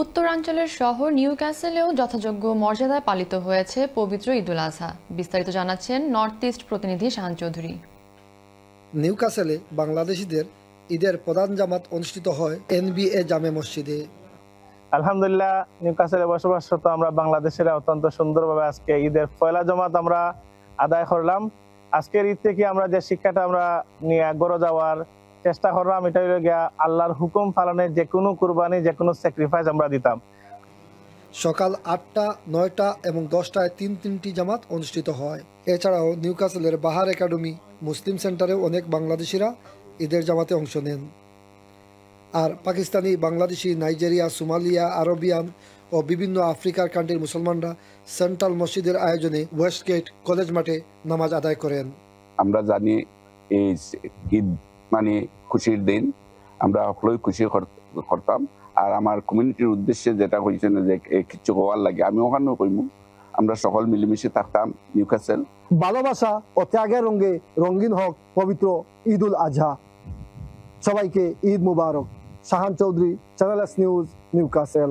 উত্তরাঞ্চলের শহর নিউক্যাসলেও যথাযোগ্য মর্যাদায় পালিত হয়েছে পবিত্র ঈদুল আজহা। বিস্তারিত জানাচ্ছেন নর্থ ইস্ট প্রতিনিধি শাহান চৌধুরী। নিউক্যাসলে বাংলাদেশিদের ঈদের প্রধান জামাত অনুষ্ঠিত হয় এনবিএ জামে মসজিদে। আলহামদুলিল্লাহ, নিউক্যাসলে বসবাসরত আমরা বাংলাদেশের অত্যন্ত সুন্দরভাবে আজকে ঈদের পয়লা জামাত আমরা আদায় করলাম। আজকের ঈদ থেকে আমরা যে শিক্ষাটা আমরা নিয়ে গড়ে যাওয়ার চেষ্টা করলাম, এটা হলো গিয়া আল্লাহর হুকুম পালনে যে কোনো কুরবানি, যে কোনো স্যাক্রিফাইস আমরা দিতাম। সকাল 8টা, 9টা এবং 10টায় তিনটি জামাত অনুষ্ঠিত হয়। এছাড়াও নিউক্যাসলের বাহার একাডেমি মুসলিম সেন্টারেও অনেক বাংলাদেশিরা ঈদের জামাতে অংশ নেন। আর Pakistani, Bangladeshi, Nigeria, Somalia, Arabian ও বিভিন্ন আফ্রিকার কান্ট্রির মুসলমানরা সেন্ট্রাল মসজিদের আয়োজনে ওয়েস্টগেট কলেজ মাঠে নামাজ আদায় করেন। আমরা জানি এই ঈদ মানে খুশির দিন, আমরা সকলেই খুশি করতাম। আর আমার কমিউনিটির উদ্দেশ্যে যেটা হয়েছে না যে কিছু হওয়ার লাগে, আমি ওখানেও কইমু আমরা সকল মিলেমিশে থাকতাম। নিউক্যাসল ভালোবাসা ও ত্যাগের রঙে রঙিন হোক পবিত্র ঈদুল আজহা। সবাইকে ঈদ মুবারক। Shahan Chowdhury, channel S news, Newcastle.